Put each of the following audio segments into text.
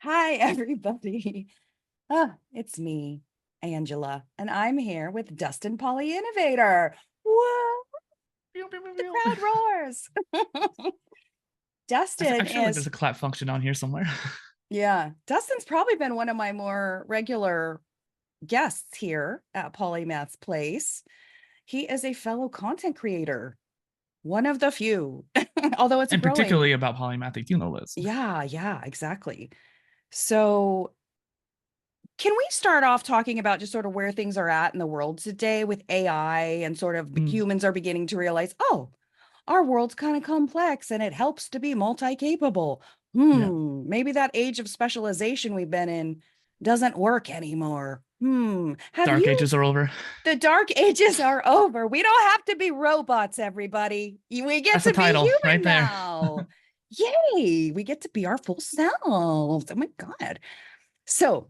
Hi, everybody. It's me, Angela, and I'm here with Dustin PolyInnovator. Whoa, Pew, pew, pew, the pew. crowd roars. I Dustin feel like is, there's a clap function on here somewhere. yeah, Dustin's probably been one of my more regular guests here at Polymaths Place. He is a fellow content creator, one of the few, although it's And growing. particularly about polymathic tuner list. Yeah, exactly. So can we start off talking about just sort of where things are at in the world today with AI and sort of the Mm, humans are beginning to realize, oh, our world's kind of complex and it helps to be multi-capable. yeah. Maybe that age of specialization we've been in doesn't work anymore. Have Dark you? ages are over. The dark ages are over. We don't have to be robots, everybody. We get That's the to be title right human there. now. Yay, we get to be our full selves. Oh my God. So,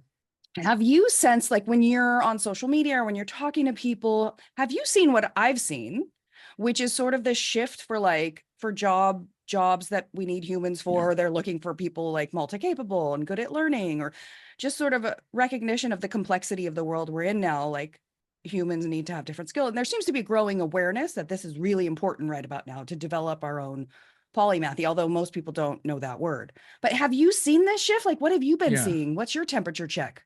have you sensed, like, when you're on social media or when you're talking to people, have you seen what I've seen, which is sort of the shift for jobs that we need humans Yeah. for? They're looking for people like multi-capable and good at learning, or just sort of a recognition of the complexity of the world we're in now. Like, humans need to have different skills. And there seems to be growing awareness that this is really important right about now to develop our own polymathy, although most people don't know that word. But have you seen this shift? Like, what have you been Yeah. seeing? What's your temperature check?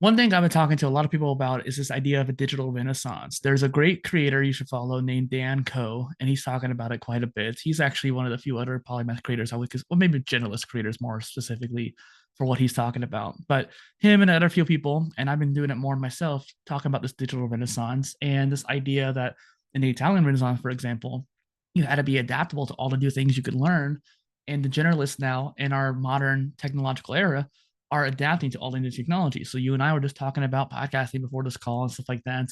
One thing I've been talking to a lot of people about is this idea of a digital renaissance. There's a great creator you should follow named Dan Coe, and he's talking about it quite a bit. He's actually one of the few other polymath creators I would, well, maybe generalist creators more specifically for what he's talking about. But him and other few people, and I've been doing it more myself, talking about this digital renaissance and this idea that in the Italian Renaissance, for example, you had to be adaptable to all the new things you could learn. And the generalists now in our modern technological era are adapting to all the new technology. So you and I were just talking about podcasting before this call and stuff like that.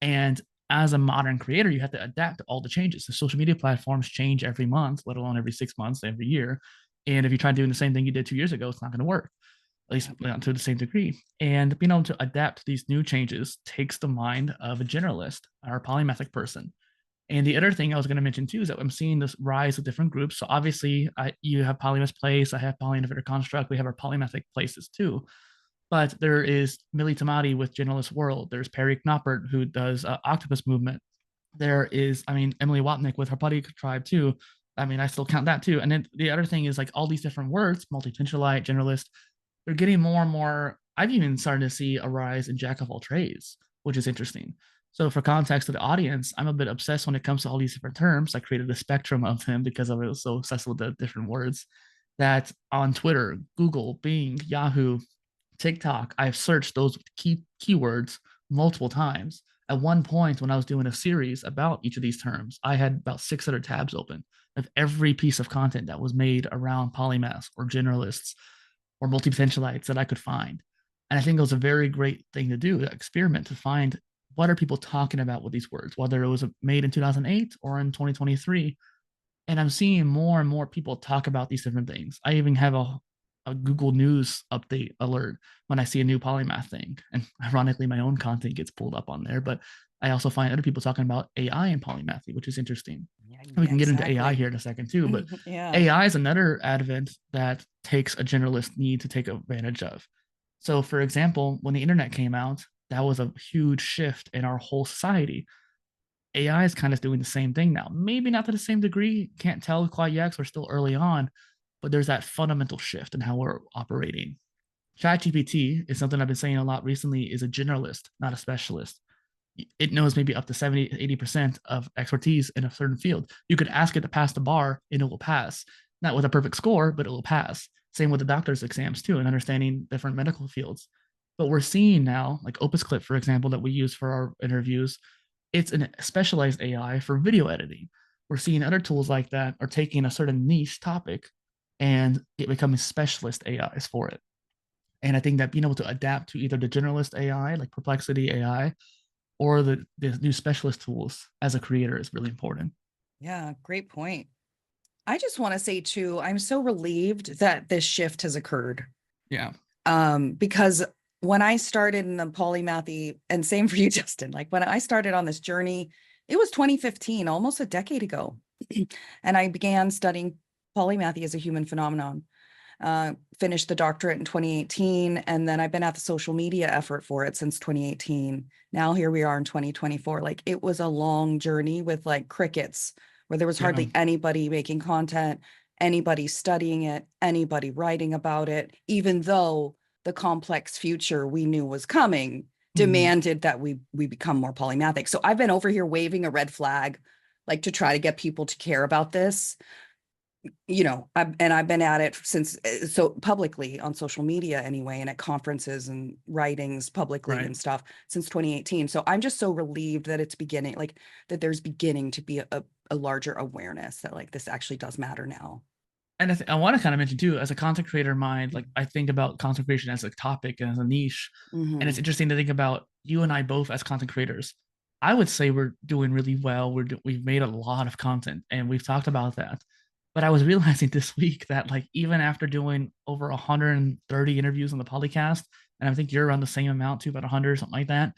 And as a modern creator, you have to adapt to all the changes. The social media platforms change every month, let alone every 6 months, every year. And if you try doing the same thing you did 2 years ago, it's not going to work, at least not to the same degree. And being able to adapt to these new changes takes the mind of a generalist or a polymathic person. And the other thing I was going to mention too is that I'm seeing this rise of different groups. So obviously, you have Polymath Place, I have PolyInnovator Construct, we have our polymathic places too. But there is Millie Tamati with Generalist World. There's Perry Knoppert who does Octopus Movement. There is, I mean, Emily Watnick with her Putty Tribe too. I mean, I still count that too. And then the other thing is like all these different words, multi-potentialite, generalist, they're getting more and more. I've even started to see a rise in jack of all trades, which is interesting. So, for context to the audience, I'm a bit obsessed when it comes to all these different terms. I created a spectrum of them because I was so obsessed with the different words that on Twitter, Google, Bing, Yahoo, TikTok, I've searched those keywords multiple times. At one point, when I was doing a series about each of these terms, I had about 600 tabs open of every piece of content that was made around polymaths or generalists or multi-potentialites that I could find. And I think it was a very great thing to do, to experiment, to find what are people talking about with these words, whether it was made in 2008 or in 2023. And I'm seeing more and more people talk about these different things. I even have a Google News update alert when I see a new polymath thing. And ironically, my own content gets pulled up on there. But I also find other people talking about AI and polymathy, which is interesting. Yeah, And we yeah, can get into AI exactly. here in a second too. But Yeah. AI is another advent that takes a generalist need to take advantage of. So, for example, when the internet came out, that was a huge shift in our whole society. AI is kind of doing the same thing now. Maybe not to the same degree. Can't tell quite yet because we're still early on, but there's that fundamental shift in how we're operating. ChatGPT is something I've been saying a lot recently is a generalist, not a specialist. It knows maybe up to 70, 80% of expertise in a certain field. You could ask it to pass the bar and it will pass. Not with a perfect score, but it will pass. Same with the doctor's exams too, and understanding different medical fields. But we're seeing now, like Opus Clip, for example, that we use for our interviews, it's a specialized AI for video editing. We're seeing other tools like that are taking a certain niche topic and it becoming specialist AIs for it. And I think that being able to adapt to either the generalist AI, like Perplexity AI, or the new specialist tools as a creator is really important. Yeah, great point. I just want to say too, I'm so relieved that this shift has occurred. Yeah. Because when I started in the polymathy, and same for you, Justin, like when I started on this journey, it was 2015, almost a decade ago. And I began studying polymathy as a human phenomenon. Finished the doctorate in 2018. And then I've been at the social media effort for it since 2018. Now here we are in 2024. Like it was a long journey with like crickets, where there was Yeah. hardly anybody making content, anybody studying it, anybody writing about it, even though the complex future we knew was coming Mhm. demanded that we become more polymathic. So I've been over here waving a red flag, like to try to get people to care about this. I've been at it since, so publicly on social media anyway, and at conferences and writings publicly Right. and stuff since 2018. So I'm just so relieved that it's beginning, like that there's beginning to be a larger awareness that like this actually does matter now. And I want to kind of mention too, as a content creator mind, like I think about content creation as a topic and as a niche. And it's Mm-hmm. interesting to think about you and I both as content creators. I would say we're doing really well. We've made a lot of content and we've talked about that. But I was realizing this week that like even after doing over 130 interviews on the podcast, and I think you're around the same amount too, about 100 or something like that,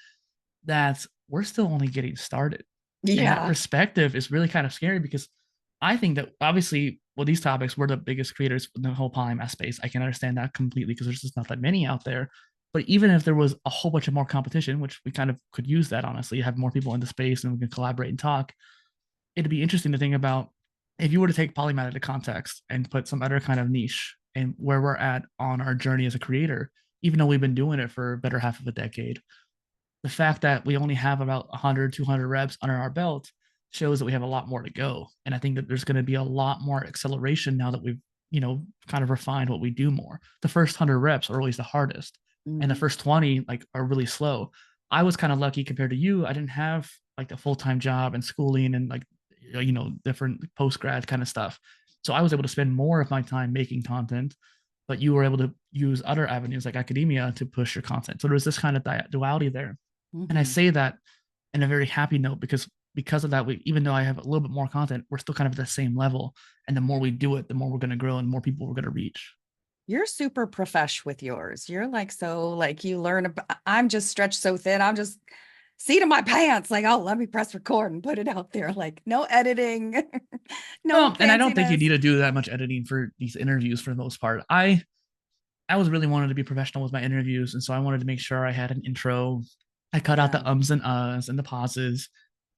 that we're still only getting started. And that Yeah. perspective is really kind of scary because I think that obviously, well, these topics, we're the biggest creators in the whole polymath space. I can understand that completely because there's just not that many out there. But even if there was a whole bunch of more competition, which we kind of could use that, honestly, have more people in the space and we can collaborate and talk, it'd be interesting to think about if you were to take polymath into context and put some other kind of niche and where we're at on our journey as a creator, even though we've been doing it for a better half of a decade, the fact that we only have about 100, 200 reps under our belt shows that we have a lot more to go. And I think that there's going to be a lot more acceleration now that we've, kind of refined what we do more. The first 100 reps are always the hardest, and the Mm-hmm. first 20 like are really slow. I was kind of lucky compared to you. I didn't have like a full-time job and schooling and like, different post grad kind of stuff. So I was able to spend more of my time making content, but you were able to use other avenues like academia to push your content. So there was this kind of duality there. And I Mm-hmm. say that in a very happy note because of that, we even though I have a little bit more content, we're still kind of at the same level. And the more we do it, the more we're going to grow and more people we're going to reach. You're super profesh with yours. You're like, so like you learn about, I'm just stretched so thin. I'm just seat of my pants. Like, oh, let me press record and put it out there. Like no editing, no And I don't think you fanciness. need to do that much editing for these interviews for the most part. I was really wanted to be professional with my interviews, and so I wanted to make sure I had an intro. I cut out Yeah. the ums and uhs and the pauses.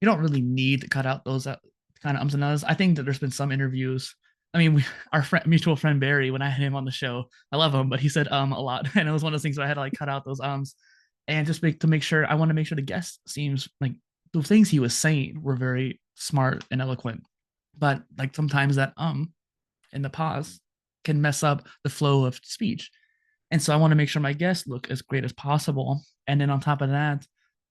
You don't really need to cut out those kind of ums and uhs. I think that there's been some interviews. I mean, our mutual friend Barry, when I had him on the show, I love him, but he said a lot, and it was one of those things where I had to like cut out those ums, and just to make sure I want to make sure the guest seems like the things he was saying were very smart and eloquent, but like sometimes that and the pause can mess up the flow of speech. And so I want to make sure my guests look as great as possible. And then on top of that,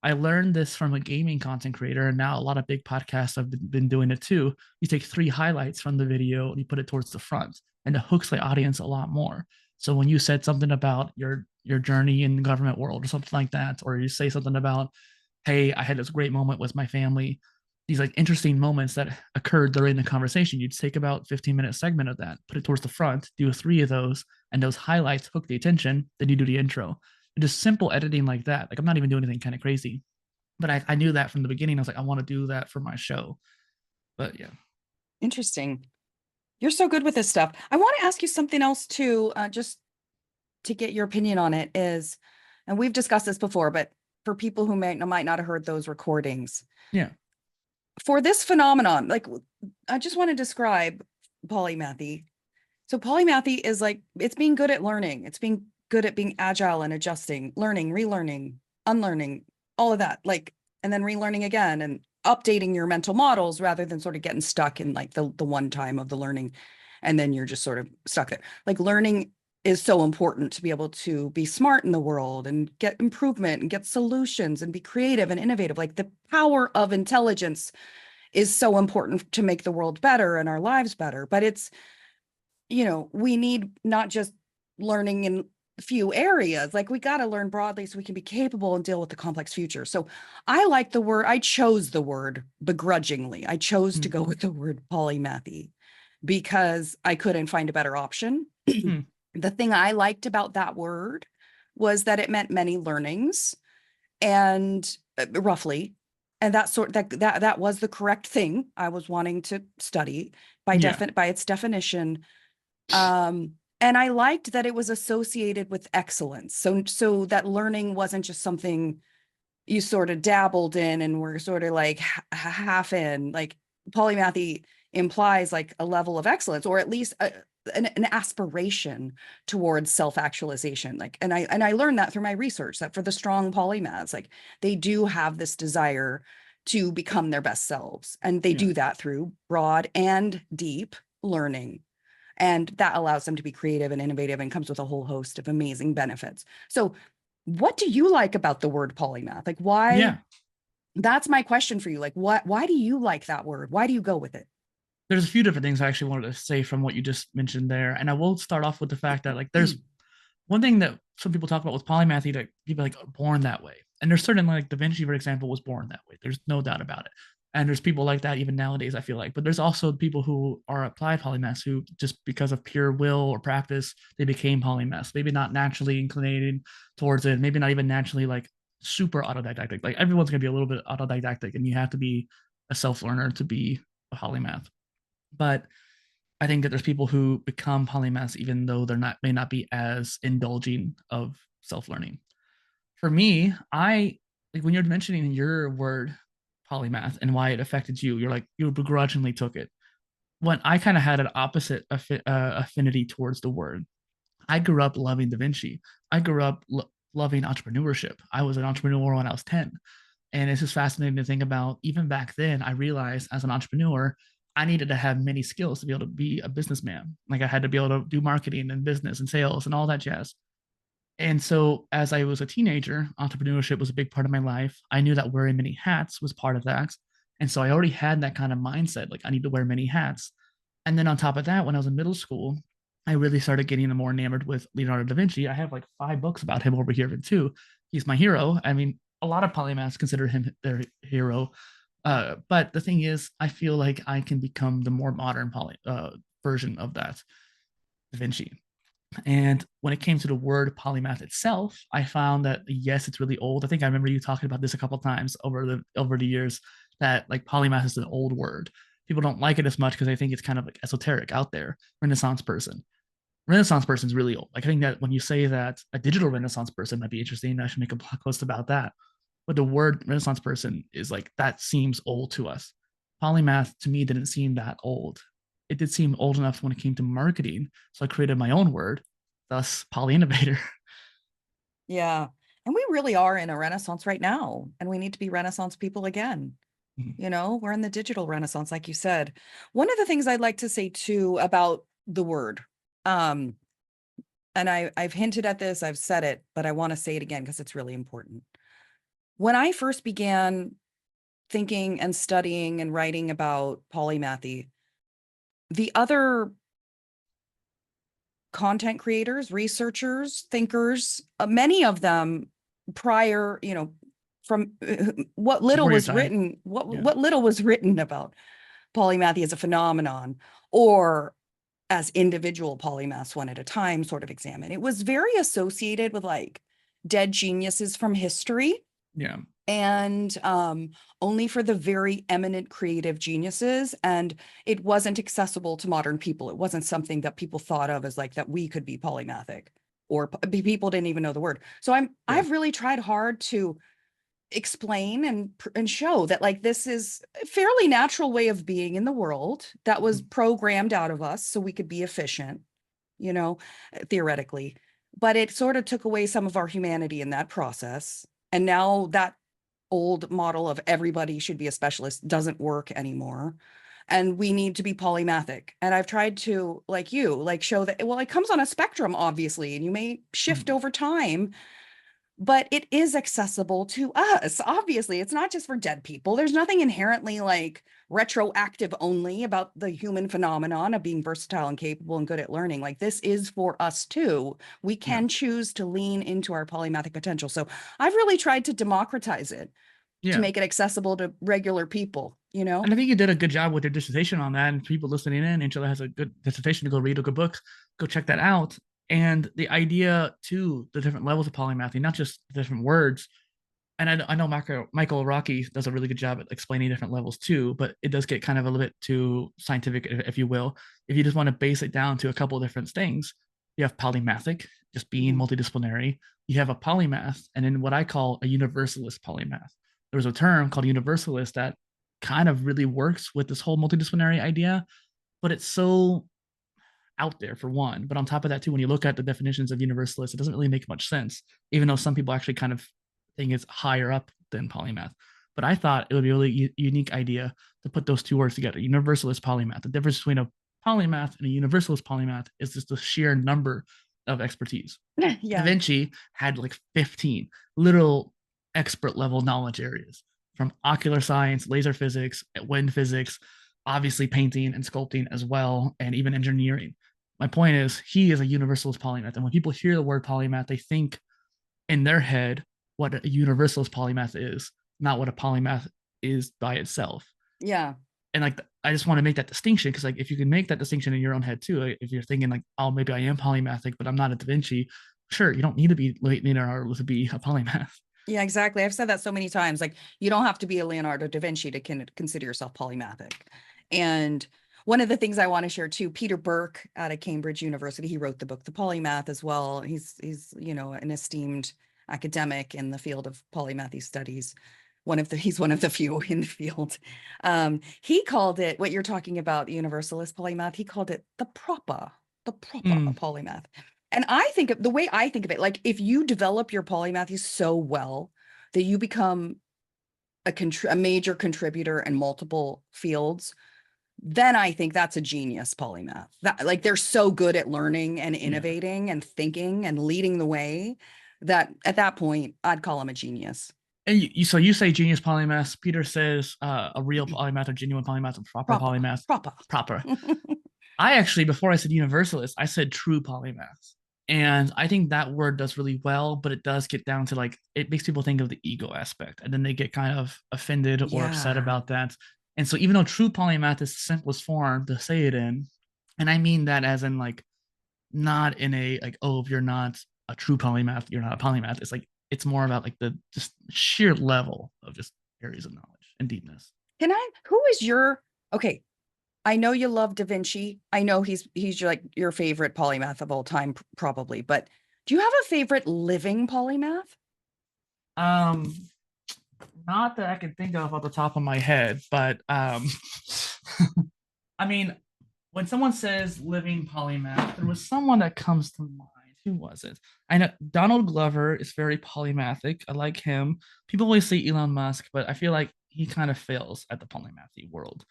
I learned this from a gaming content creator, and now a lot of big podcasts have been doing it too. You take three highlights from the video and you put it towards the front, and it hooks the audience a lot more. So when you said something about your journey in the government world or something like that, or you say something about, hey, I had this great moment with my family, these like interesting moments that occurred during the conversation, you'd take about 15-minute segment of that, put it towards the front, do three of those, and those highlights hook the attention. Then you do the intro. And just simple editing like that. Like I'm not even doing anything kind of crazy, but I knew that from the beginning. I was like, I want to do that for my show. But yeah, Interesting. You're so good with this stuff. I want to ask you something else too, just to get your opinion on it is, and we've discussed this before, but for people who might not have heard those recordings, yeah, for this phenomenon, like I just want to describe polymathy. So polymathy is like it's being good at learning. It's being good at being agile and adjusting, learning, relearning, unlearning, all of that. Like, and then relearning again and updating your mental models rather than sort of getting stuck in like the one time of the learning. And then you're just sort of stuck there. Like learning is so important to be able to be smart in the world and get improvement and get solutions and be creative and innovative. Like the power of intelligence is so important to make the world better and our lives better. But it's, we need not just learning in few areas, like we got to learn broadly so we can be capable and deal with the complex future. So I chose the word begrudgingly. I chose to mm, go with the word polymathy because I couldn't find a better option. mm, The thing I liked about that word was that it meant many learnings and roughly, and that was the correct thing I was wanting to study yeah, by its definition. Um, And I liked that it was associated with excellence. So that learning wasn't just something you sort of dabbled in and were sort of like half in. Like polymathy implies like a level of excellence, or at least an aspiration towards self-actualization. Like, and I learned that through my research, that for the strong polymaths, like they do have this desire to become their best selves, and they Yeah. do that through broad and deep learning. And that allows them to be creative and innovative and comes with a whole host of amazing benefits. So what do you like about the word polymath? Like why, Yeah. that's my question for you. Like why do you like that word? Why do you go with it? There's a few different things I actually wanted to say from what you just mentioned there. And I will start off with the fact that like there's one thing that some people talk about with polymathy, that people like are born that way. And there's certain, like Da Vinci, for example, was born that way. There's no doubt about it. And there's people like that even nowadays, I feel like. But there's also people who are applied polymaths who just because of pure will or practice, they became polymaths. Maybe not naturally inclinated towards it, maybe not even naturally like super autodidactic. Like everyone's gonna be a little bit autodidactic, and you have to be a self-learner to be a polymath. But I think that there's people who become polymaths even though they're not may not be as indulging of self-learning. For me, I like when you're mentioning your word polymath and why it affected you, you're like you begrudgingly took it. When I kind of had an opposite affinity towards the word. I grew up loving Da Vinci. I grew up loving entrepreneurship. I was an entrepreneur when I was 10. And it's just fascinating to think about. Even back then, I realized as an entrepreneur, I needed to have many skills to be able to be a businessman. Like I had to be able to do marketing and business and sales and all that jazz. And so as I was a teenager, entrepreneurship was a big part of my life. I knew that wearing many hats was part of that. And so I already had that kind of mindset, like I need to wear many hats. And then on top of that, when I was in middle school, I really started getting more enamored with Leonardo da Vinci. I have like 5 books about him over here too. He's my hero. I mean, a lot of polymaths consider him their hero. But the thing is, I feel like I can become the more modern version of that Da Vinci. And when it came to the word polymath itself, I found that yes, it's really old. I think I remember you talking about this a couple of times over the years, that like polymath is an old word. People don't like it as much because they think it's kind of like esoteric out there. Renaissance person. Renaissance person is really old. Like I think that when you say that a digital Renaissance person might be interesting, I should make a blog post about that. But the word Renaissance person is like that seems old to us. Polymath to me didn't seem that old. It did seem old enough when it came to marketing, so I created my own word, thus PolyInnovator. Yeah. And we really are in a renaissance right now, and we need to be renaissance people again. You know, we're in the digital renaissance, like you said. One of the things I'd like to say too about the word, um, and I've hinted at this, I've said it, but I want to say it again because it's really important. When I first began thinking and studying and writing about polymathy, the other content creators, researchers, thinkers, many of them prior, you know, from what little Before your was time. written, Yeah. what little was written about polymathy as a phenomenon, or as individual polymaths one at a time sort of examine. It was very associated with like dead geniuses from history, Yeah. and only for the very eminent creative geniuses. And it wasn't accessible to modern people. It wasn't something that people thought of as like that we could be polymathic, or people didn't even know the word. So Yeah. I've really tried hard to explain and show that like this is a fairly natural way of being in the world that was Mhm. programmed out of us so we could be efficient, you know, theoretically. But it sort of took away some of our humanity in that process. And now that old model of everybody should be a specialist doesn't work anymore. And we need to be polymathic. And I've tried to, like you, like show that, well, it comes on a spectrum, obviously, and you may shift Mhm. over time, but it is accessible to us. Obviously, it's not just for dead people. There's nothing inherently like retroactive only about the human phenomenon of being versatile and capable and good at learning. Like this is for us too. We Yeah. can choose to lean into our polymathic potential. So I've really tried to democratize it, to Yeah. make it accessible to regular people, you know? And I think you did a good job with your dissertation on that. And people listening in, Angela has a good dissertation to go read a good book, go check that out. And the idea too, the different levels of polymathy, not just the different words. And I know Michael Rocky does a really good job at explaining different levels too, but it does get kind of a little bit too scientific, if you will. If you just want to base it down to a couple of different things, You have polymathic, just being Mhm. multidisciplinary. You have a polymath, and then what I call a universalist polymath. There was a term called universalist that kind of really works with this whole multidisciplinary idea, but it's so out there for one. But on top of that, too, when you look at the definitions of universalist, it doesn't really make much sense, even though some people actually kind of think it's higher up than polymath. But I thought it would be a really unique idea to put those two words together, universalist polymath. The difference between a polymath and a universalist polymath is just the sheer number of expertise. Da Yeah. Vinci had like 15 little expert level knowledge areas from ocular science, laser physics, wind physics, obviously painting and sculpting as well, and even engineering. My point is, he is a universalist polymath. And when people hear the word polymath, they think in their head what a universalist polymath is, not what a polymath is by itself. Yeah. And like, I just want to make that distinction because, like, if you can make that distinction in your own head too, like, if you're thinking like, oh, maybe I am polymathic, but I'm not a Da Vinci, sure, you don't need to be Leonardo to be a polymath. Yeah, exactly. I've said that so many times. Like, you don't have to be a Leonardo da Vinci to consider yourself polymathic. And one of the things I want to share too, Peter Burke out of Cambridge University, he wrote the book The Polymath as well. He's an esteemed academic in the field of polymathy studies. He's one of the few in the field. He called it, what you're talking about, the universalist polymath, he called it the proper Mm, polymath. And I think of the way I think of it, like if you develop your polymathy so well that you become a major contributor in multiple fields, then I think that's a genius polymath. That like they're so good at learning and yeah. innovating and thinking and leading the way that at that point I'd call him a genius. And so you say genius polymath. Peter says a real polymath, or genuine polymath, a proper Proper, polymath. proper. Proper. I actually, before I said universalist, I said true polymath. And I think that word does really well, but it does get down to like, it makes people think of the ego aspect. And then they get kind of offended or upset Yeah. about that. And so, even though true polymath is the simplest form to say it in, and I mean that as in like, not in a like, oh, if you're not a true polymath, you're not a polymath. It's like, it's more about like the just sheer level of just areas of knowledge and deepness. Who is your, okay, I know you love Da Vinci. I know he's your, like your favorite polymath of all time, probably. But do you have a favorite living polymath? Um, Not that I can think of off the top of my head, but I mean, when someone says living polymath, there was someone that comes to mind. Who was it? I know Donald Glover is very polymathic. I like him. People always say Elon Musk, but I feel like he kind of fails at the polymathy world.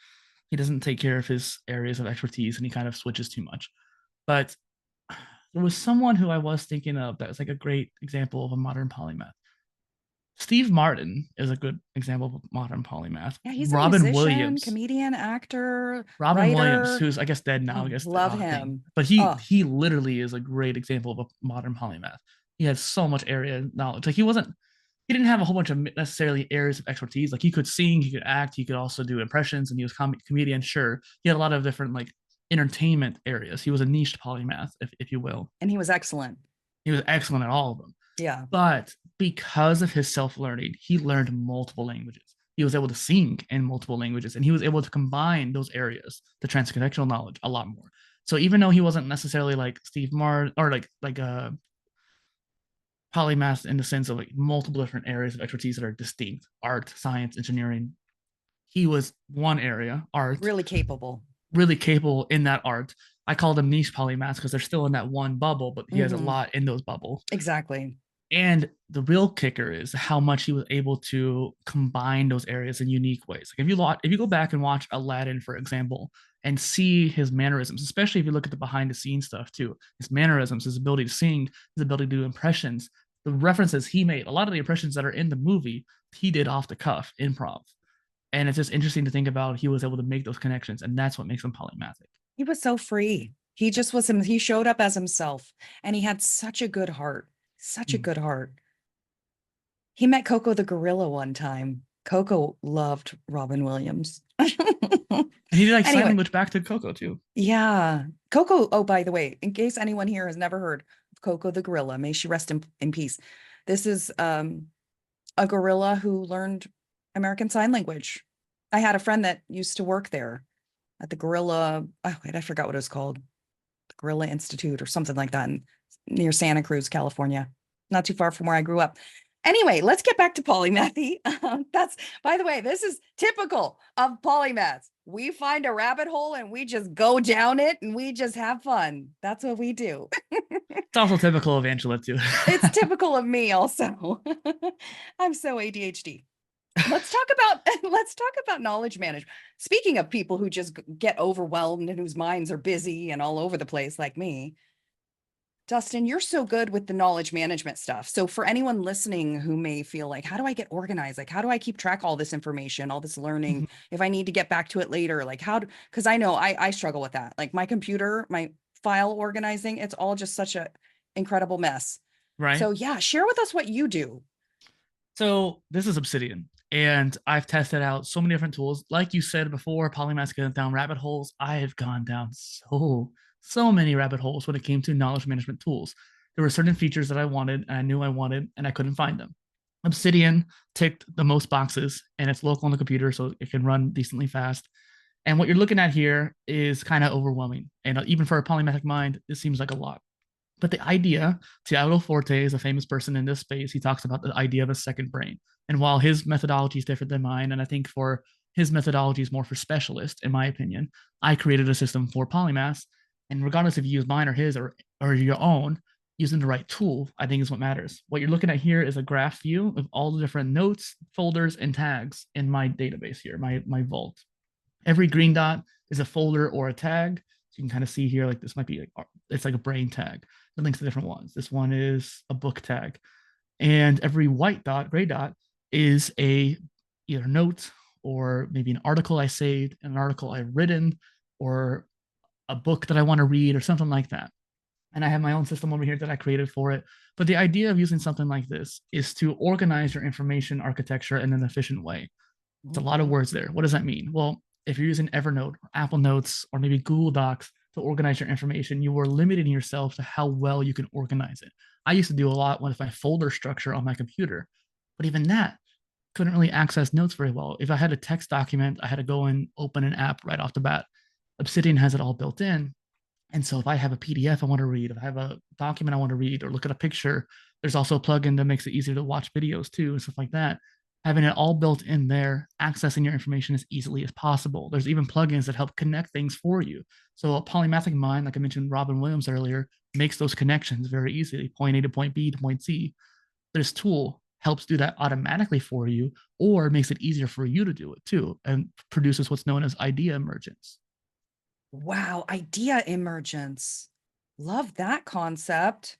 He doesn't take care of his areas of expertise and he kind of switches too much. But there was someone who I was thinking of that was like a great example of a modern polymath. Steve Martin is a good example of a modern polymath. Yeah, he's a musician, Williams, comedian, actor, Robin Williams, writer. who's I guess dead now, I Oh, guess the love thing, him. but Oh, he literally is a great example of a modern polymath. He has so much area knowledge. Like he didn't have a whole bunch of necessarily areas of expertise. Like he could sing, he could act, he could also do impressions, and he was comedian. Sure, he had a lot of different like entertainment areas. He was a niche polymath, if you will. and he was excellent. He was excellent at all of them. Yeah. But because of his self learning, he learned multiple languages. He was able to sing in multiple languages and he was able to combine those areas, the transconnectional knowledge, a lot more. So even though he wasn't necessarily like Steve Martin or like a polymath in the sense of like multiple different areas of expertise that are distinct, art, science, engineering, he was one area, art, Really capable. really capable in that art. I call them niche polymaths because they're still in that one bubble, but he has a Hmm. lot in those bubbles. Exactly. And the real kicker is how much he was able to combine those areas in unique ways. Like if you go back and watch Aladdin, for example, and see his mannerisms, especially if you look at the behind the scenes stuff too, his mannerisms, his ability to sing, his ability to do impressions, the references he made, a lot of the impressions that are in the movie, he did off the cuff, improv. And it's just interesting to think about he was able to make those connections, and that's what makes him polymathic. He was so free. He just was him. He showed up as himself and he had such a good heart. Such a Mm. good heart. He met Coco the gorilla one time. Coco loved Robin Williams. And he did like sign Anyway, language back to Coco too. yeah. Coco, oh, by the way, in case anyone here has never heard of Coco the gorilla, may she rest in peace. This is a gorilla who learned American Sign Language. I had a friend that used to work there at the gorilla. Oh, wait, I forgot what it was called. Gorilla Institute or something like that near Santa Cruz, California, not too far from where I grew up. Anyway, let's get back to polymathy. That's, by the way, this is typical of polymaths. We find a rabbit hole and we just go down it and we just have fun. That's what we do. It's also typical of Angela too. It's typical of me also. I'm so ADHD. Let's talk about let's talk about knowledge management. Speaking of people who just get overwhelmed and whose minds are busy and all over the place like me, Dustin, you're so good with the knowledge management stuff. So for anyone listening who may feel like, how do I get organized? Like, how do I keep track of all this information, all this learning? Mhm. If I need to get back to it later, like how do, because I know I struggle with that. Like my computer, my file organizing, it's all just such a incredible mess. Right. So yeah, share with us what you do. So this is Obsidian, and I've tested out so many different tools. Like you said before, Polymaths goes down rabbit holes. I have gone down so many rabbit holes when it came to knowledge management tools. There were certain features that I wanted, and I knew I wanted, and I couldn't find them. Obsidian ticked the most boxes, and it's local on the computer, so it can run decently fast. And what you're looking at here is kind of overwhelming, and even for a polymathic mind, this seems like a lot. But the idea, Tiago Forte is a famous person in this space. He talks about the idea of a second brain. And while his methodology is different than mine, and I think for his methodology is more for specialists, in my opinion, I created a system for polymaths. And regardless if you use mine or his or your own, using the right tool, I think is what matters. What you're looking at here is a graph view of all the different notes, folders, and tags in my database here, my vault. Every green dot is a folder or a tag. So you can kind of see here, like this might be like, it's like a brain tag that links to different ones. This one is a book tag. And every white dot, gray dot, is a either note or maybe an article I saved, an article I've written, or a book that I want to read or something like that. And I have my own system over here that I created for it. But the idea of using something like this is to organize your information architecture in an efficient way. It's a lot of Mhm. words there. What does that mean? Well, if you're using Evernote or Apple Notes or maybe Google Docs to organize your information, you are limiting yourself to how well you can organize it. I used to do a lot with my folder structure on my computer, but even that couldn't really access notes very well. If I had a text document, I had to go and open an app right off the bat. Obsidian has it all built in. And so if I have a PDF I want to read, if I have a document I want to read or look at a picture, there's also a plugin that makes it easier to watch videos too and stuff like that. Having it all built in there, accessing your information as easily as possible. There's even plugins that help connect things for you. So a polymathic mind, like I mentioned Robin Williams earlier, makes those connections very easily, point A to point B to point C. This tool helps do that automatically for you or makes it easier for you to do it too and produces what's known as idea emergence. Wow, idea emergence. Love that concept.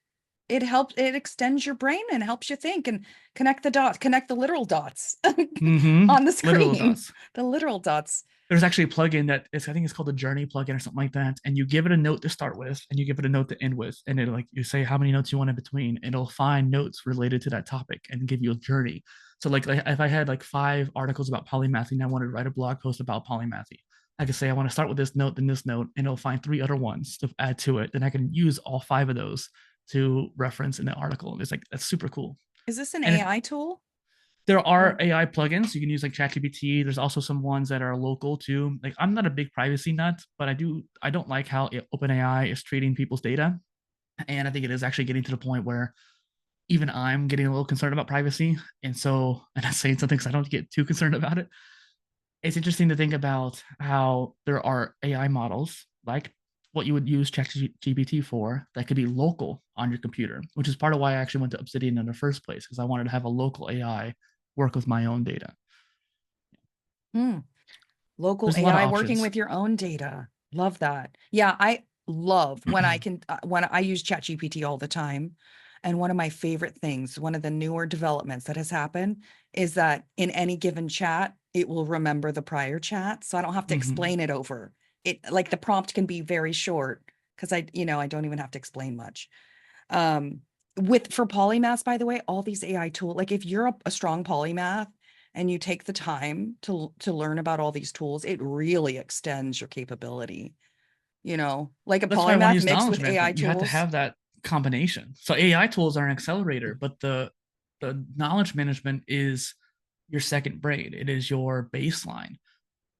It helps, it extends your brain and helps you think and connect the dots, connect the literal dots Mm-hmm. on the Literal screen. dots. The literal dots. There's actually a plugin that is, I think it's called the Journey plugin or something like that. And you give it a note to start with, and you give it a note to end with, and it like you say how many notes you want in between, and it'll find notes related to that topic and give you a journey. So like if I had like 5 articles about polymathy and I wanted to write a blog post about polymathy, I could say I want to start with this note, then this note, and it'll find 3 other ones to add to it. Then I can use all 5 of those to reference in the article. It's like that's super cool. Is this an And it, AI tool? there are Or AI plugins you can use like ChatGPT. There's also some ones that are local too. Like I'm not a big privacy nut, but I don't like how OpenAI is treating people's data, and I think it is actually getting to the point where even I'm getting a little concerned about privacy. And so, and I'm saying something because I don't get too concerned about it. It's interesting to think about how there are AI models like what you would use ChatGPT for that could be local on your computer, which is part of why I actually went to Obsidian in the first place because I wanted to have a local AI work with my own data. hmm, local There's a lot of AI working options. with your own data. Love that. Yeah, I love when I can when I use ChatGPT all the time. And one of my favorite things, one of the newer developments that has happened is that in any given chat, it will remember the prior chat. So I don't have to Mm-hmm. explain it over. It like the prompt can be very short because I don't even have to explain much. Um, with for polymaths, by the way, all these AI tools, like if you're a strong polymath and you take the time to learn about all these tools, it really extends your capability. Like a That's why I want to polymath use mixed knowledge with AI management. You have to tools. have that combination. So AI tools are an accelerator, but the knowledge management is your second brain. It is your baseline.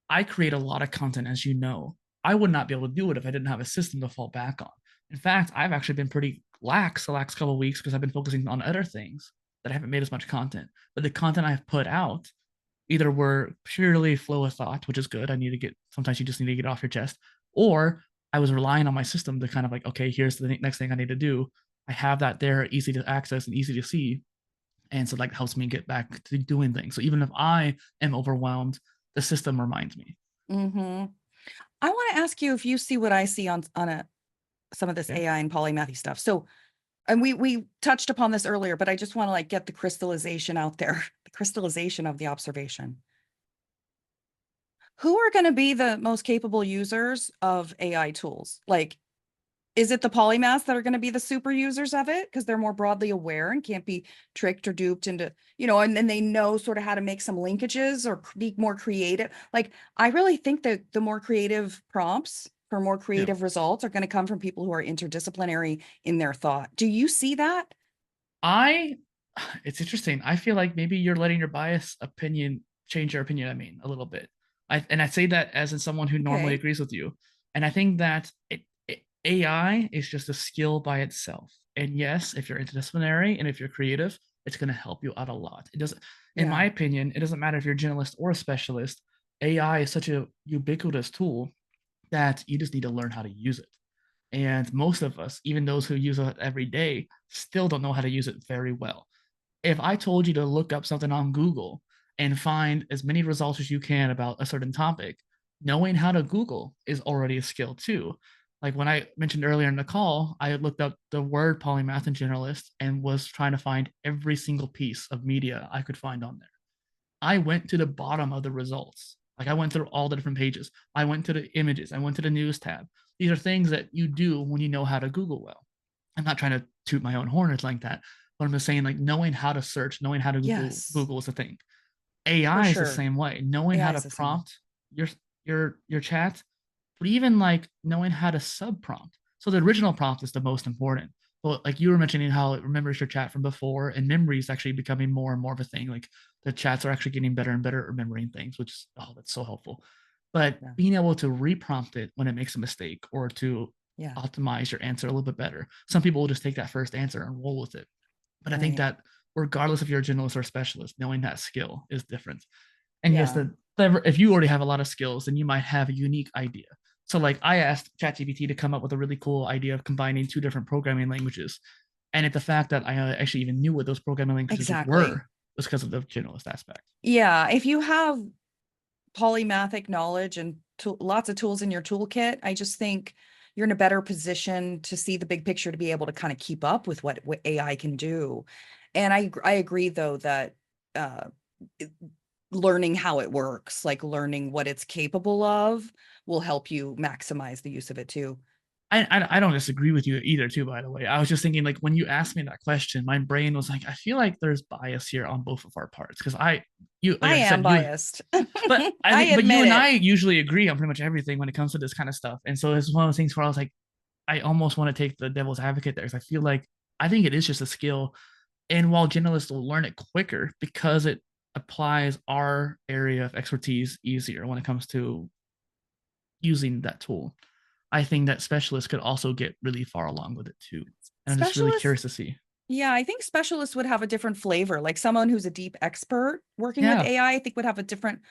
I create a lot of content, as you know. I would not be able to do it if I didn't have a system to fall back on. In fact, I've actually been pretty lax the last couple of weeks because I've been focusing on other things that I haven't made as much content. But the content I've put out either were purely flow of thought, which is good. I need to get, sometimes you just need to get off your chest, or I was relying on my system to kind of like, okay, here's the next thing I need to do. I have that there, easy to access and easy to see. And so like helps me get back to doing things. So even if I am overwhelmed, the system reminds me. Mm-hmm. I want to ask you if you see what I see on some of this Okay. AI and polymathy stuff. So, and we touched upon this earlier, but I just want to like get the crystallization out there, the crystallization of the observation. Who are going to be the most capable users of AI tools? Like, is it the polymaths that are going to be the super users of it because they're more broadly aware and can't be tricked or duped into, and then they know sort of how to make some linkages or be more creative. Like, I really think that the more creative prompts for more Yeah. creative results are going to come from people who are interdisciplinary in their thought. Do you see that? I it's interesting. I feel like maybe you're letting your bias opinion change your opinion, I mean, a little bit. I say that as in someone who normally Okay. agrees with you. And I think that AI is just a skill by itself. And yes, if you're interdisciplinary and if you're creative, it's going to help you out a lot. It doesn't, in my Yeah. opinion, it doesn't matter if you're a generalist or a specialist. AI is such a ubiquitous tool that you just need to learn how to use it. And most of us, even those who use it every day, still don't know how to use it very well. If I told you to look up something on Google and find as many results as you can about a certain topic, knowing how to Google is already a skill too. Like when I mentioned earlier in the call, I looked up the word polymath and generalist and was trying to find every single piece of media I could find on there. I went to the bottom of the results. Like I went through all the different pages. I went to the images. I went to the news tab. These are things that you do when you know how to Google well. I'm not trying to toot my own horn or like that, but I'm just saying like knowing how to search, knowing how to Yes, Google is a thing. for AI is the sure. same way. Knowing how AI to is the same way. prompt your your chat, but even like knowing how to sub prompt. So the original prompt is the most important. But like you were mentioning how it remembers your chat from before, and memory is actually becoming more and more of a thing. Like the chats are actually getting better and better at remembering things, which is that's so helpful. But Yeah. being able to reprompt it when it makes a mistake or to Yeah. optimize your answer a little bit better. Some people will just take that first answer and roll with it. But I think Right. that regardless if you're a generalist or a specialist, knowing that skill is different. And yes, Yeah. if you already have a lot of skills, then you might have a unique idea. So like I asked ChatGPT to come up with a really cool idea of combining two different programming languages. And the fact that I actually even knew what those programming languages Exactly. were was because of the generalist aspect. Yeah. If you have polymathic knowledge and lots of tools in your toolkit, I just think you're in a better position to see the big picture to be able to kind of keep up with what AI can do. And I agree though that uh, it- learning how it works, like learning what it's capable of, will help you maximize the use of it too. I don't disagree with you either, too, by the way. I was just thinking, like, when you asked me that question, my brain was like, I feel like there's bias here on both of our parts. Because like I I am said, you, biased. but I I think, but you admit and it. I usually agree on pretty much everything when it comes to this kind of stuff. And so it's one of those things where I was like, I almost want to take the devil's advocate there because I feel like I think it is just a skill. And while generalists will learn it quicker because it applies our area of expertise easier when it comes to using that tool, I think that specialists could also get really far along with it too. And I'm just really Specialists, curious to see. yeah, I think specialists would have a different flavor. Like someone who's a deep expert working with Yeah. AI, I think would have a different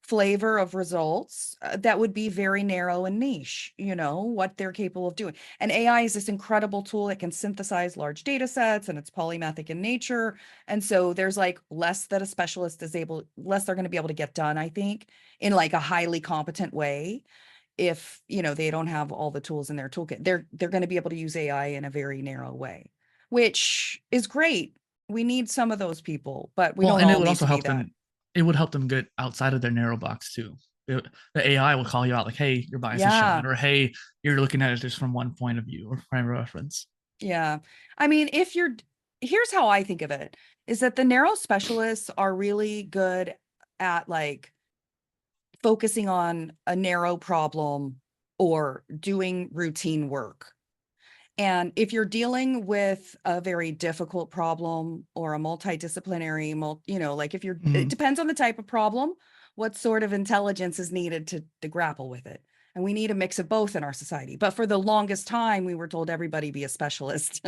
flavor of results that would be very narrow and niche, what they're capable of doing. And AI is this incredible tool that can synthesize large data sets and it's polymathic in nature. And so there's like less that a specialist is able, less they're going to be able to get done, I think, in like a highly competent way. If, they don't have all the tools in their toolkit, they're going to be able to use AI in a very narrow way, which is great. We need some of those people, but we Well, don't and it all would need also to be help that. them. It would help them get outside of their narrow box too. The AI will call you out like, "Hey, your bias is showing," Yeah. or "Hey, you're looking at it just from one point of view or frame of reference." Yeah. I mean, here's how I think of it, is that the narrow specialists are really good at like focusing on a narrow problem or doing routine work. And if you're dealing with a very difficult problem or a multidisciplinary, like it Mhm. depends on the type of problem, what sort of intelligence is needed to grapple with it. And we need a mix of both in our society. But for the longest time, we were told everybody be a specialist.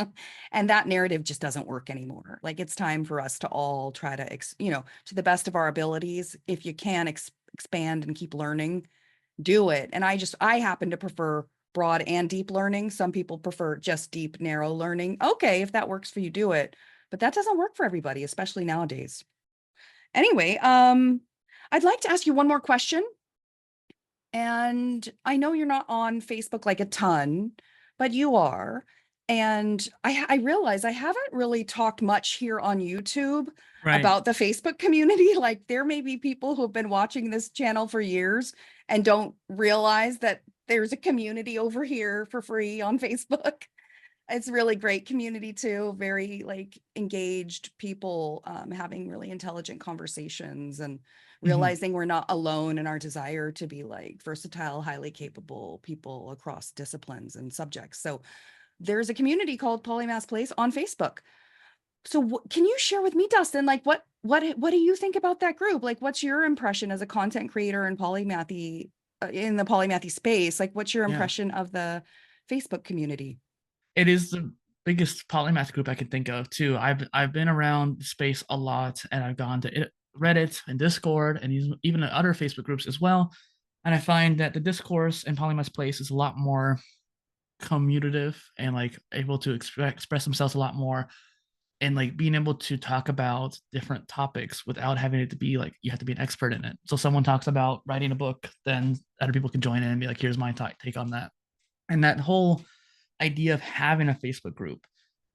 And that narrative just doesn't work anymore. Like it's time for us to all try to, to the best of our abilities, if you can expand and keep learning, do it. And I happen to prefer broad and deep learning. Some people prefer just deep, narrow learning. Okay, if that works for you, do it. But that doesn't work for everybody, especially nowadays. Anyway, I'd like to ask you one more question. And I know you're not on Facebook like a ton, but you are. And I realize I haven't really talked much here on YouTube Right. about the Facebook community. Like there may be people who have been watching this channel for years and don't realize that there's a community over here for free on Facebook. It's really great community too, very like engaged people, having really intelligent conversations and Mhm. realizing we're not alone in our desire to be like versatile, highly capable people across disciplines and subjects. So there's a community called Polymaths Place on Facebook. So can you share with me, Dustin, like what do you think about that group? Like what's your impression as a content creator in polymathy, in the polymathy space? Like what's your Yeah. impression of the Facebook community? It is the biggest polymath group I can think of too. I've been around the space a lot, and I've gone to Reddit and Discord and even other Facebook groups as well. And I find that the discourse in Polymath's place is a lot more commutative and like able to express themselves a lot more, and like being able to talk about different topics without having it to be like you have to be an expert in it. So someone talks about writing a book, then other people can join in and be like, here's my take on that. And that whole idea of having a Facebook group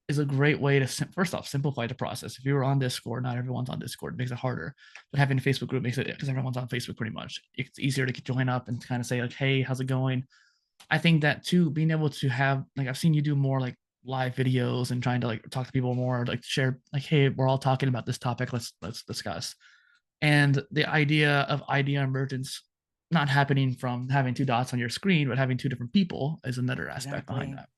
is a great way to first off simplify the process. If you were on Discord, not everyone's on Discord, it makes it harder. But having a Facebook group makes it, because everyone's on Facebook pretty much. It's easier to join up and kind of say like, "Hey, how's it going?" I think that too, being able to have like I've seen you do more like live videos and trying to like talk to people more, like share like, "Hey, we're all talking about this topic. Let's discuss." And the idea of idea emergence not happening from having two dots on your screen, but having two different people is another aspect behind Exactly. that.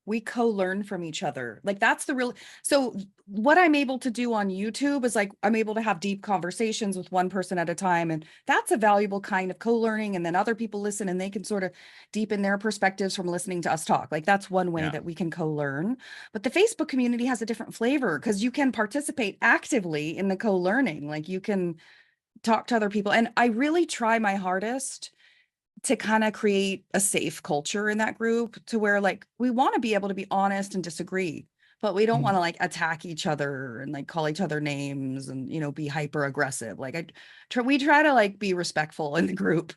We co-learn from each other. Like that's the real, so what I'm able to do on YouTube is like, I'm able to have deep conversations with one person at a time. And that's a valuable kind of co-learning. And then other people listen and they can sort of deepen their perspectives from listening to us talk. Like that's one way Yeah. that we can co-learn. But the Facebook community has a different flavor because you can participate actively in the co-learning. Like you can talk to other people. And I really try my hardest to kind of create a safe culture in that group to where like we want to be able to be honest and disagree, but we don't want Mhm. to like attack each other and like call each other names and be hyper aggressive. Like we try to like be respectful in the group.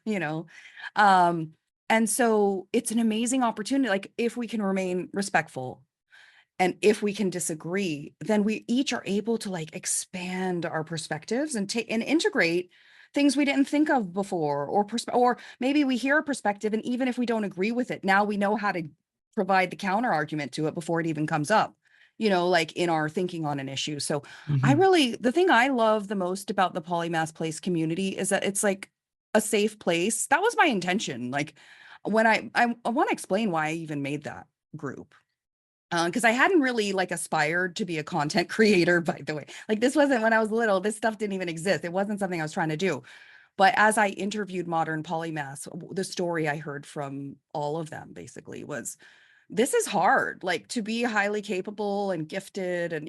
um and so it's an amazing opportunity, like if we can remain respectful and if we can disagree, then we each are able to like expand our perspectives and take and integrate things we didn't think of before, or maybe we hear a perspective and even if we don't agree with it, now we know how to provide the counter argument to it before it even comes up, like in our thinking on an issue. So Mhm. the thing I love the most about the Polymath Place community is that it's like a safe place. That was my intention. Like when I want to explain why I even made that group, because I hadn't really like aspired to be a content creator, by the way. Like this wasn't when I was little, this stuff didn't even exist. It wasn't something I was trying to do. But as I interviewed modern polymaths, the story I heard from all of them basically was this is hard, like to be highly capable and gifted and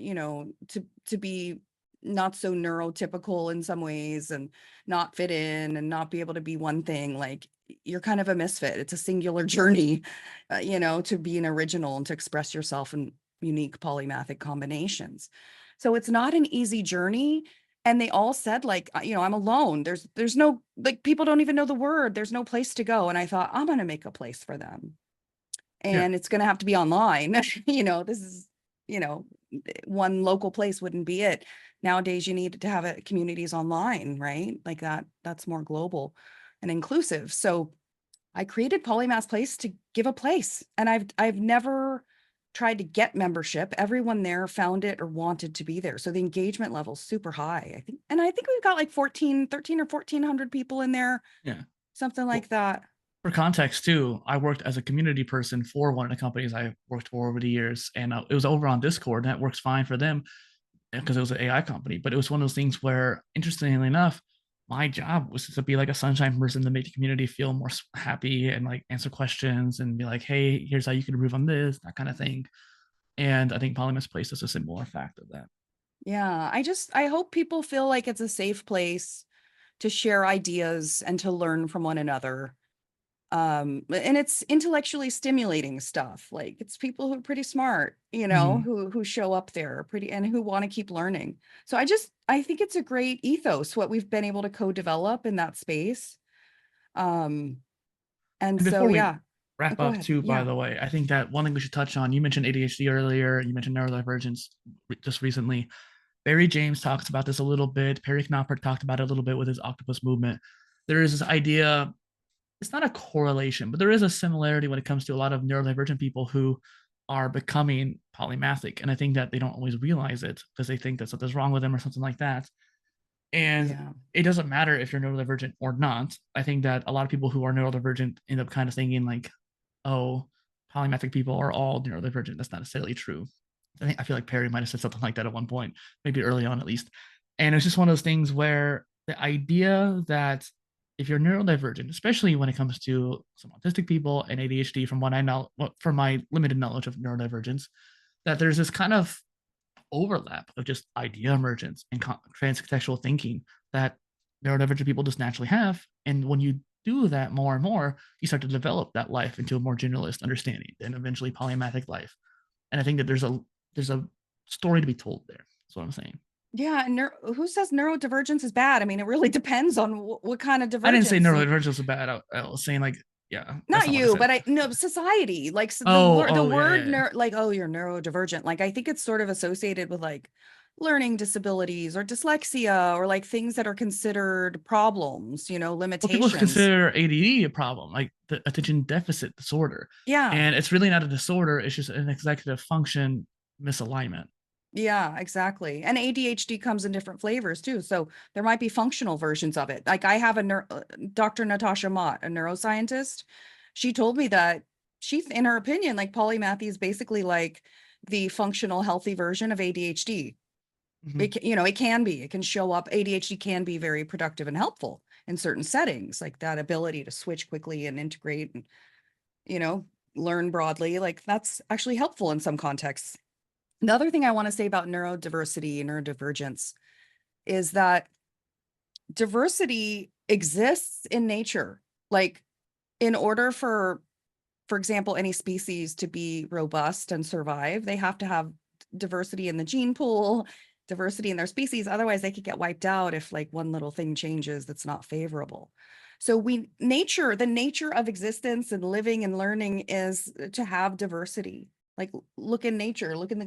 to be not so neurotypical in some ways and not fit in and not be able to be one thing. Like you're kind of a misfit. It's a singular journey, to be an original and to express yourself in unique polymathic combinations. So it's not an easy journey. And they all said like, I'm alone. There's no, like, people don't even know the word. There's no place to go. And I thought, I'm going to make a place for them, Yeah. and it's going to have to be online. This is, you know, one local place wouldn't be it. Nowadays, you need to have it communities online, right? Like that's more global and inclusive. So I created Polymath Place to give a place, and I've never tried to get membership. Everyone there found it or wanted to be there. So the engagement level is super high, I think. And I think we've got like 13 or 1400 people in there, Yeah. something Well, like that. for context too, I worked as a community person for one of the companies I worked for over the years, and it was over on Discord, and that works fine for them because it was an AI company. But it was one of those things where, interestingly enough, my job was to be like a sunshine person to make the community feel more happy and like answer questions and be like, hey, here's how you can improve on this, that kind of thing. And I think Polymaths Place is a similar fact of that. Yeah, I hope people feel like it's a safe place to share ideas and to learn from one another. And it's intellectually stimulating stuff. Like it's people who are pretty smart, Mhm. who show up there pretty and who want to keep learning. So I think it's a great ethos what we've been able to co-develop in that space. Um, and And so before we yeah, wrap go up, ahead. too, by Yeah. the way, I think that one thing we should touch on, you mentioned ADHD earlier, you mentioned neurodivergence just recently. Barry James talks about this a little bit. Perry Knopper talked about it a little bit with his octopus movement. There is this idea, it's not a correlation, but there is a similarity when it comes to a lot of neurodivergent people who are becoming polymathic. And I think that they don't always realize it because they think that something's wrong with them or something like that. And Yeah. it doesn't matter if you're neurodivergent or not. I think that a lot of people who are neurodivergent end up kind of thinking like, oh, polymathic people are all neurodivergent. That's not necessarily true. I feel like Perry might have said something like that at one point, maybe early on at least. And it's just one of those things where the idea that if you're neurodivergent, especially when it comes to some autistic people and ADHD, from what I know, from my limited knowledge of neurodivergence, that there's this kind of overlap of just idea emergence and transcontextual thinking that neurodivergent people just naturally have. And when you do that more and more, you start to develop that life into a more generalist understanding and eventually polymathic life. And I think that there's a story to be told there. That's what I'm saying. Yeah. And who says neurodivergence is bad? I mean, it really depends on what kind of I didn't say divergence. neurodivergence was bad. I was saying like, yeah, that's Not not what I you, said. but I no society. Like so Oh, the oh, yeah, word yeah, yeah. like, oh, you're neurodivergent. Like I think it's sort of associated with like learning disabilities or dyslexia or like things that are considered problems, Well, people limitations. consider ADD a problem, like the attention deficit disorder. Yeah. And it's really not a disorder, it's just an executive function misalignment. Yeah, exactly. And ADHD comes in different flavors too. So there might be functional versions of it. Like I have Dr. Natasha Mott, a neuroscientist. She told me that in her opinion, like polymathy is basically like the functional healthy version of ADHD. Mm-hmm. It can be, it can show up. ADHD can be very productive and helpful in certain settings, like that ability to switch quickly and integrate and, you know, learn broadly. Like that's actually helpful in some contexts. Another thing I want to say about neurodiversity and neurodivergence is that diversity exists in nature. Like in order for example, any species to be robust and survive, they have to have diversity in the gene pool, diversity in their species. Otherwise, they could get wiped out if like one little thing changes that's not favorable. So the nature of existence and living and learning is to have diversity. Like look in nature, look in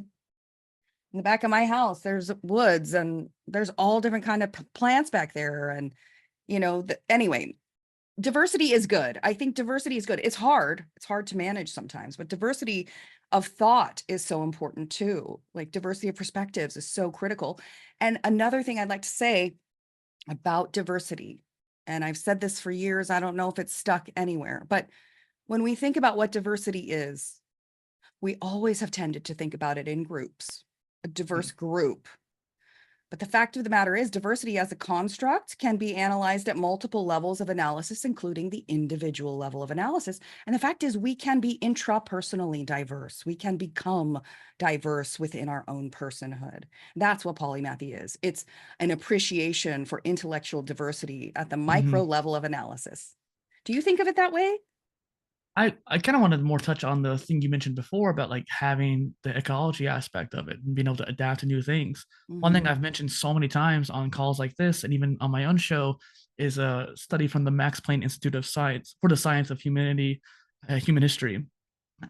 the back of my house, there's woods and there's all different kind of plants back there. And, anyway, diversity is good. I think diversity is good. It's hard. It's hard to manage sometimes, but diversity of thought is so important too. Like diversity of perspectives is so critical. And another thing I'd like to say about diversity, and I've said this for years, I don't know if it's stuck anywhere, but when we think about what diversity is, we always have tended to think about it in groups, a diverse group. But the fact of the matter is, diversity as a construct can be analyzed at multiple levels of analysis, including the individual level of analysis. And the fact is, we can be intrapersonally diverse. We can become diverse within our own personhood. That's what polymathy is. It's an appreciation for intellectual diversity at the Mm-hmm. micro level of analysis. Do you think of it that way? I kind of wanted to more touch on the thing you mentioned before about like having the ecology aspect of it and being able to adapt to new things. One thing Mhm. I've mentioned so many times on calls like this and even on my own show is a study from the Max Planck Institute of Science for the Science of Humanity, Human History,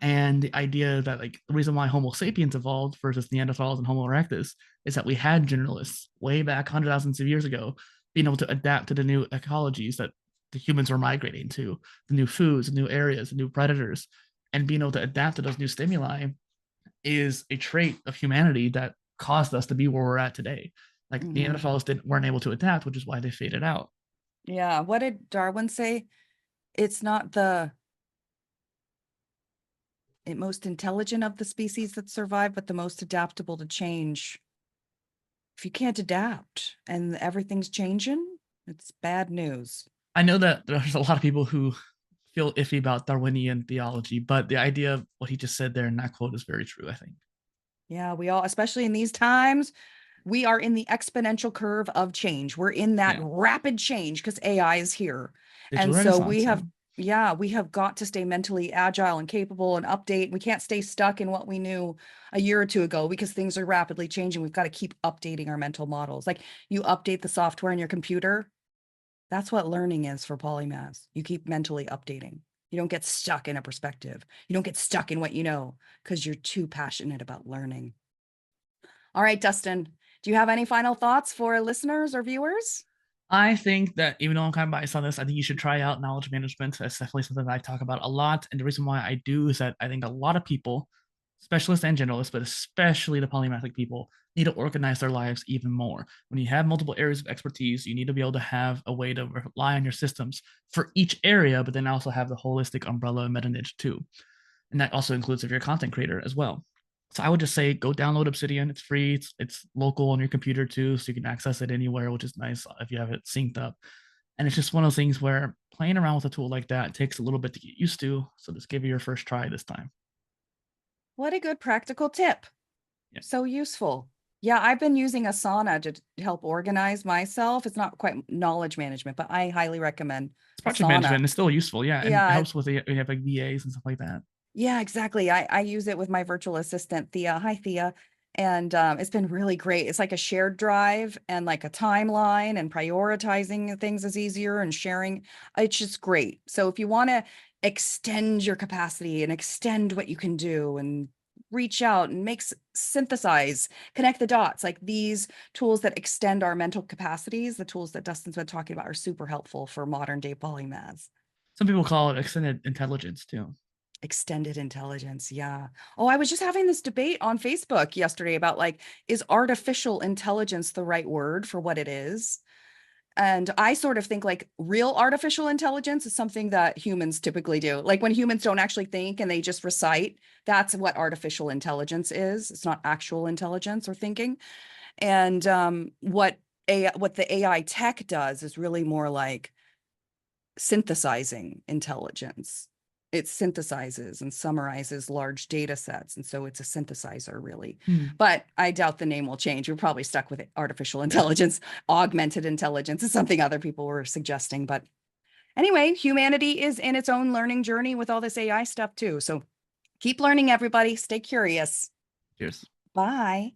and the idea that like the reason why Homo sapiens evolved versus Neanderthals and Homo erectus is that we had generalists way back hundred thousands of years ago being able to adapt to the new ecologies that the humans were migrating to, the new foods, the new areas, the new predators, and being able to adapt to those new stimuli is a trait of humanity that caused us to be where we're at today. Like Mhm. Neanderthals weren't able to adapt, which is why they faded out. Yeah. What did Darwin say? It's not the most intelligent of the species that survive, but the most adaptable to change. If you can't adapt and everything's changing, It's bad news. I know that there's a lot of people who feel iffy about Darwinian theology, but the idea of what he just said there in that quote is very true, I think. Yeah, we all, especially in these times, we are in the exponential curve of change. We're in that Yeah. rapid change because AI is here. And Digital so renaissance. Yeah. we have got to stay mentally agile and capable and update. We can't stay stuck in what we knew a year or two ago because things are rapidly changing. We've got to keep updating our mental models. Like you update the software in your computer. That's what learning is for Polymaths. You keep mentally updating. You don't get stuck in a perspective. You don't get stuck in what you know because you're too passionate about learning. All right, Dustin, do you have any final thoughts for listeners or viewers? I think that even though I'm kind of biased on this, I think you should try out knowledge management. That's definitely something that I talk about a lot. And the reason why I do is that I think a lot of people, specialists and generalists, but especially the polymathic people, need to organize their lives even more. When you have multiple areas of expertise, you need to be able to have a way to rely on your systems for each area, but then also have the holistic umbrella meta niche too. And that also includes if you're a content creator as well. So I would just say go download Obsidian. It's free. It's local on your computer too, so you can access it anywhere, which is nice if you have it synced up. And it's just one of those things where playing around with a tool like that takes a little bit to get used to. So just give it your first try this time. What a good practical tip. Yeah. So useful. Yeah, I've been using Asana to help organize myself. It's not quite knowledge management, but I highly recommend It's project management Asana. and it's still useful. Yeah. And it Yeah, helps with the, you have like VAs and stuff like that. yeah, exactly. I use it with my virtual assistant, Thea. Hi, Thea. And it's been really great. It's like a shared drive and like a timeline, and prioritizing things is easier, and sharing. It's just great. So if you want to extend your capacity and extend what you can do and reach out and synthesize, connect the dots, like these tools that extend our mental capacities, the tools that Dustin's been talking about are super helpful for modern day polymaths. Some people call it extended intelligence too. Extended intelligence. Yeah. Oh, I was just having this debate on Facebook yesterday about like, is artificial intelligence the right word for what it is? And I sort of think like real artificial intelligence is something that humans typically do. Like when humans don't actually think and they just recite, that's what artificial intelligence is. It's not actual intelligence or thinking. And what the AI tech does is really more like synthesizing intelligence. It synthesizes and summarizes large data sets. And so it's a synthesizer, really. Hmm. But I doubt the name will change. We're probably stuck with artificial intelligence. Augmented intelligence is something other people were suggesting. But anyway, humanity is in its own learning journey with all this AI stuff, too. So keep learning, everybody. Stay curious. Cheers. Bye.